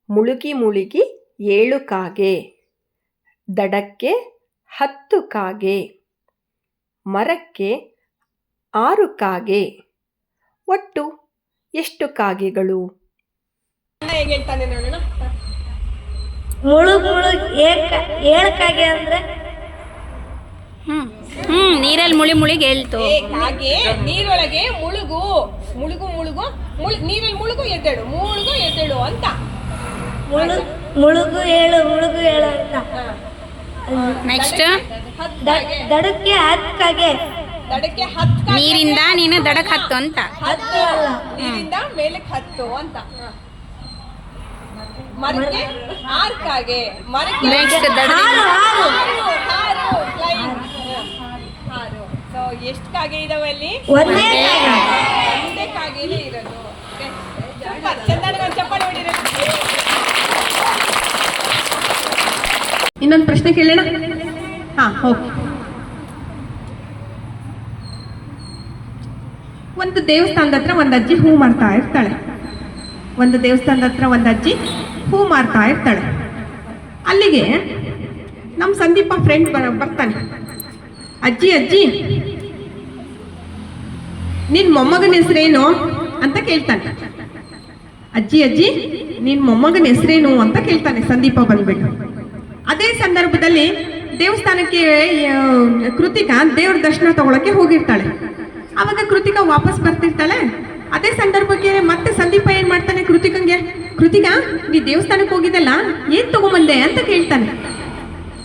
ಮುಳುಗಿ ಮುಳುಗಿ 7 ಕಾಗೆ, ದಡಕ್ಕೆ 10 ಕಾಗೆ, ಮರಕ್ಕೆ 6 ಕಾಗೆ, ಒಟ್ಟು ಎಷ್ಟು ಕಾಗೆಗಳು? ಹೇಗೆ ಹೇಳ್ತಾನೆ ನೋಡೋಣ. ಮುಳುಗ್ ಮುಳುಗ್ 7 ಕಾಗೆ ಅಂದ್ರೆ ನೀರಲ್ಲಿ ಮುಳಿಗೆ ಹೇಳ್ತು. ಕಾಗೆ ನೀರೊಳಗೆ ಮುಳುಗು ಮುಳುಗು ಮುಳುಗು ನೀರಲ್ಲಿ ಮುಳುಗು ಎದ್ದೇಳು ಮುಳುಗು ಎದ್ದೇಳು ಅಂತ. ಮುಳುಗು ಏಳು ಅಂತ. ನೆಕ್ಸ್ಟ್ ದಡಕ್ಕೆ 10 ಕಾಗೆ, ದಡಕ್ಕೆ 10 ಕಾಗೆ, ನೀರಿಂದ ನೀನು ದಡಕ್ಕೆ 10 ಅಂತ. 10 ನೀರಿಂದ ಮೇಲಕ್ಕೆ 10 ಅಂತ. ಮರಕ್ಕೆ 6 ಕಾಗೆ, ಮರಕ್ಕೆ ನೆಕ್ಸ್ಟ್ ಸೊ ಎಷ್ಟು ಕಾಗೆ ಇದಾವೆ ಅಲ್ಲಿ? ಒಂದೇ ಕಾಗೆನೇ ಇರೋದು. ಚಂದನ ಚಪ್ಪಾಳೆ ಹೊಡಿರಿ. ಇನ್ನೊಂದು ಪ್ರಶ್ನೆ ಕೇಳೋಣ. ಓಕೆ. ಒಂದು ದೇವಸ್ಥಾನದ ಹತ್ರ ಒಂದು ಅಜ್ಜಿ ಹೂ ಮಾರ್ತಾ ಇರ್ತಾಳೆ. ಅಲ್ಲಿಗೆ ನಮ್ಮ ಸಂದೀಪ ಫ್ರೆಂಡ್ ಬರ್ತಾನೆ. ಅಜ್ಜಿ ನಿನ್ ಮೊಮ್ಮಗನ ಹೆಸರೇನು ಅಂತ ಕೇಳ್ತಾನೆ. ಅಜ್ಜಿ ನಿನ್ ಮೊಮ್ಮಗನ ಹೆಸರೇನು ಅಂತ ಕೇಳ್ತಾನೆ ಸಂದೀಪ ಬಂದ್ಬಿಟ್ಟು. ಅದೇ ಸಂದರ್ಭದಲ್ಲಿ ದೇವಸ್ಥಾನಕ್ಕೆ ಕೃತಿಕಾ ದೇವ್ರ ದರ್ಶನ ತಗೊಳಕ್ಕೆ ಹೋಗಿರ್ತಾಳೆ. ಅವಾಗ ಕೃತಿಕಾ ವಾಪಸ್ ಬರ್ತಿರ್ತಾಳೆ. ಅದೇ ಸಂದರ್ಭಕ್ಕೆ ಮತ್ತೆ ಸಂದೀಪ ಏನ್ ಮಾಡ್ತಾನೆ, ಕೃತಿಕಾ ನೀ ದೇವಸ್ಥಾನಕ್ಕೆ ಹೋಗಿದ್ದಲ್ಲ, ಏನ್ ತಗೊಂಬಂದೆ ಅಂತ ಕೇಳ್ತಾನೆ.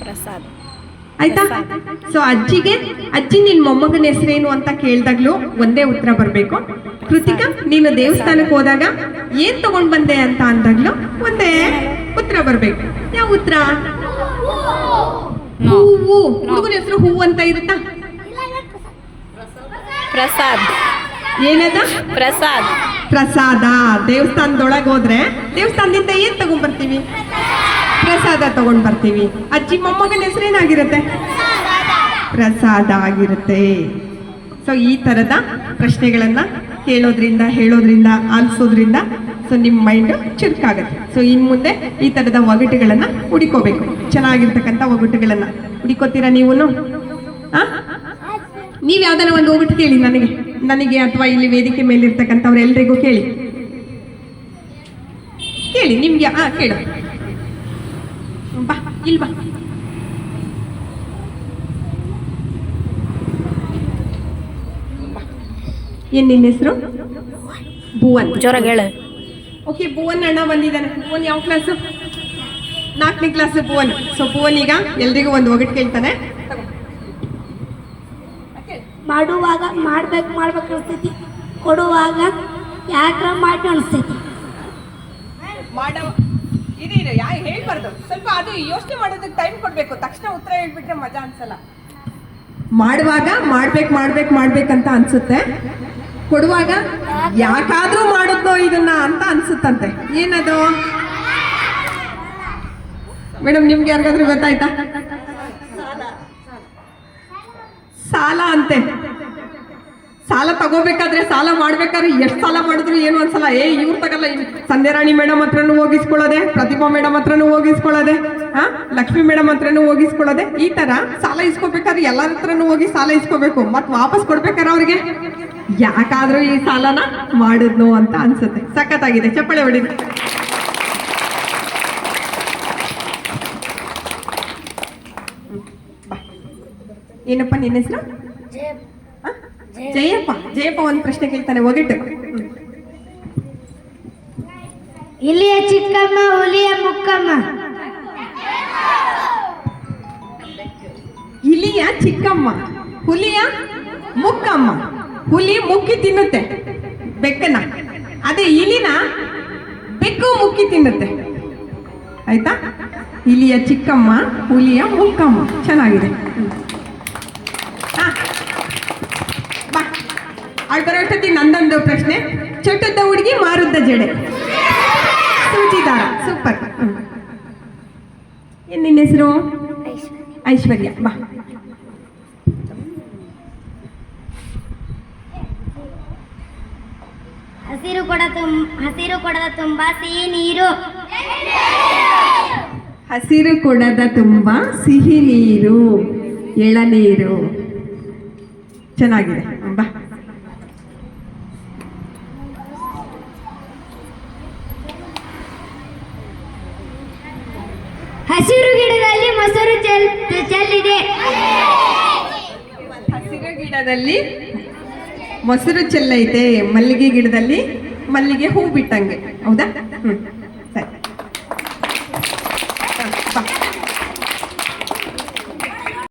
ಪ್ರಸಾದ್. ಆಯ್ತಾ? ಸೊ ಅಜ್ಜಿ ನಿನ್ ಮೊಮ್ಮಗನ ಹೆಸರೇನು ಅಂತ ಕೇಳ್ದಾಗ್ಲೂ ಒಂದೇ ಉತ್ತರ ಬರ್ಬೇಕು. ಕೃತಿಕಾ ನೀನು ದೇವಸ್ಥಾನಕ್ಕೆ ಹೋದಾಗ ಏನ್ ತಗೊಂಡ್ ಬಂದೆ ಅಂತ ಅಂದಾಗ್ಲೂ ಒಂದೇ ಉತ್ತರ ಬರ್ಬೇಕು. ಯಾವ ಉತ್ತರ? ಹೂವು. ಹುಡುಗನ ಹೆಸರು ಹೂವು ಅಂತ ಇರುತ್ತಾ? ಪ್ರಸಾದ್. ಏನದ? ಪ್ರಸಾದ. ದೇವಸ್ಥಾನದೊಳಗೆ ಹೋದ್ರೆ ದೇವಸ್ಥಾನದಿಂದ ಏನ್ ತಗೊಂಡ್ ಬರ್ತೀವಿ? ಪ್ರಸಾದ ತಗೊಂಡ್ ಬರ್ತೀವಿ. ಅಜ್ಜಿ ಮೊಮ್ಮಗನ ಹೆಸರೇನಾಗಿರುತ್ತೆ? ಪ್ರಸಾದ ಆಗಿರುತ್ತೆ. ಸೊ ಈ ತರದ ಪ್ರಶ್ನೆಗಳನ್ನ ಹೇಳೋದ್ರಿಂದ ಆಲಿಸೋದ್ರಿಂದ ಸೊ ನಿಮ್ಮ ಮೈಂಡ್ ಚುರುಕಾಗುತ್ತೆ. ಸೊ ಇನ್ ಮುಂದೆ ಈ ತರದ ಒಗಟುಗಳನ್ನ ಹುಡುಕೋಬೇಕು. ಚೆನ್ನಾಗಿರ್ತಕ್ಕಂಥ ಒಗಟುಗಳನ್ನ ಹುಡುಕೋತೀರಾ ನೀವು? ನೀವ್ ಯಾವ್ದಾರ ಒಂದು ಒಗಟು ಕೇಳಿ ನನಗೆ ಅಥವಾ ಇಲ್ಲಿ ವೇದಿಕೆ ಮೇಲೆ ಇರ್ತಕ್ಕಂಥವ್ರೆಲ್ರಿಗೂ ಕೇಳಿ ನಿಮ್ಗೆ ಕೇಳು. ಬಾ ಇಲ್ಲಿ ಬಾ. ಏನ್ ನಿನ್ನ ಹೆಸರು? ಭುವನ್. ಜೋರಾಗಿ ಹೇಳು. ಓಕೆ, ಭುವನ್ ಅಣ್ಣ ಬಂದಿದ್ದಾನೆ. ಭುವನ್ ಯಾವ ಕ್ಲಾಸು? 4ನೇ ಕ್ಲಾಸ್ ಭುವನ್. ಸೊ ಭುವನ್ ಈಗ ಎಲ್ರಿಗೂ ಒಂದು ಒಗಟು ಕೇಳ್ತಾನೆ. ಮಾಡುವಾಗ ಮಾಡ್ಬೇಕು ಅನಿಸ್ತೈತಿ, ಕೊಡುವಾಗ ಯಾಕ್ರ ಮಾಡಿ ಅನಿಸ್ತೈತಿ. ಹೇಳ್ಬಾರ್ದು, ಸ್ವಲ್ಪ ಅದು ಯೋಚನೆ ಮಾಡೋದಕ್ಕೆ ಟೈಮ್ ಕೊಡ್ಬೇಕು. ತಕ್ಷಣ ಉತ್ತರ ಹೇಳ್ಬಿಟ್ರೆ ಮಜಾ ಅನ್ಸಲ್ಲ. ಮಾಡುವಾಗ ಮಾಡ್ಬೇಕಂತ ಅನ್ಸುತ್ತೆ, ಕೊಡುವಾಗ ಯಾಕಾದ್ರೂ ಮಾಡುತ್ತೋ ಇದನ್ನ ಅಂತ ಅನ್ಸುತ್ತಂತೆ. ಏನದು ಮೇಡಮ್? ನಿಮ್ಗೆ ಯಾರಿಗಾದ್ರೂ ಗೊತ್ತಾಯ್ತಾ? ಸಾಲ ಅಂತೆ. ಸಾಲ ತಗೋಬೇಕಾದ್ರೆ, ಸಾಲ ಮಾಡ್ಬೇಕಾದ್ರೆ ಎಷ್ಟು ಸಾಲ ಮಾಡಿದ್ರು ಏನು ಅನ್ಸಲ್ಲ. ಇವ್ರು ತಗಲ್ಲ, ಸಂಧ್ಯಾರಾಣಿ ಮೇಡಮ್ ಹತ್ರನೂ ಹೋಗಿಸ್ಕೊಳ್ಳೋದೆ, ಪ್ರತಿಭಾ ಮೇಡಮ್ ಹತ್ರನೂ ಹೋಗಿಸ್ಕೊಳ್ಳೋದೆ, ಲಕ್ಷ್ಮಿ ಮೇಡಮ್ ಹತ್ರನೂ ಹೋಗಿಸ್ಕೊಳ್ಳೋದೆ. ಈ ತರ ಸಾಲ ಇಸ್ಕೋಬೇಕಾದ್ರೆ ಎಲ್ಲರ ಹತ್ರನೂ ಹೋಗಿ ಸಾಲ ಇಸ್ಕೋಬೇಕು. ಮತ್ ವಾಪಸ್ ಕೊಡ್ಬೇಕಾದ್ರೆ ಅವ್ರಿಗೆ ಯಾಕಾದ್ರೂ ಈ ಸಾಲನ ಮಾಡಿದ್ನು ಅಂತ ಅನ್ಸುತ್ತೆ. ಸಖತ್ತಾಗಿದೆ, ಚಪ್ಪಾಳೆ ಹೊಡಿರಿ. ಏನಪ್ಪ ನಿನ್ನ ಹೆಸರು? ಜಯಪ್ಪ ಒಂದು ಪ್ರಶ್ನೆ ಕೇಳ್ತಾನೆ, ಒಗಟು. ಇಲ್ಲಿಯ ಚಿಕ್ಕಮ್ಮ ಹುಲಿಯ ಮುಕ್ಕಮ್ಮ. ಇಲಿಯ ಚಿಕ್ಕಮ್ಮ, ಹುಲಿಯ ಮುಕ್ಕಮ್ಮ. ಹುಲಿ ಮುಕ್ಕಿ ತಿನ್ನುತ್ತೆ ಬೆಕ್ಕನ್ನ, ಅದೇ ಇಲಿನ ಬೆಕ್ಕು ಮುಕ್ಕಿ ತಿನ್ನುತ್ತೆ. ಆಯ್ತಾ? ಇಲಿಯ ಚಿಕ್ಕಮ್ಮ, ಹುಲಿಯ ಮುಕ್ಕಮ್ಮ. ಚೆನ್ನಾಗಿದೆ. ಅಲ್ಲಿ ಬರೋಷ್ಟೊತ್ತಿ ನಂದೊಂದು ಪ್ರಶ್ನೆ. ಚೊಟ್ಟದ ಹುಡುಗಿ ಮಾರುದ್ದ ಜಡೆ. ಸೂಚಿದಾರ. ಸೂಪರ್. ಏನ್ ನಿನ್ನ ಹೆಸರು? ಐಶ್ವರ್ಯ. ಬಾ. ಹಸಿರು ಕೊಡದ ತುಂಬಾ ಸಿಹಿ ನೀರು. ಹಸಿರು ಕೊಡದ ತುಂಬ ಸಿಹಿ ನೀರು, ಎಳನೀರು. ಚೆನ್ನಾಗಿದೆ ಬಾ. ಹಸಿರು ಗಿಡದಲ್ಲಿ ಮೊಸರು ಚೆಲ್ಲಿದೆ. ಹಸಿರು ಗಿಡದಲ್ಲಿ ಮೊಸರು ಚೆಲ್ಲೈತೆ, ಮಲ್ಲಿಗೆ ಗಿಡದಲ್ಲಿ ಮಲ್ಲಿಗೆ ಹೂ ಬಿಟ್ಟಂಗೆ. ಹೌದಾ?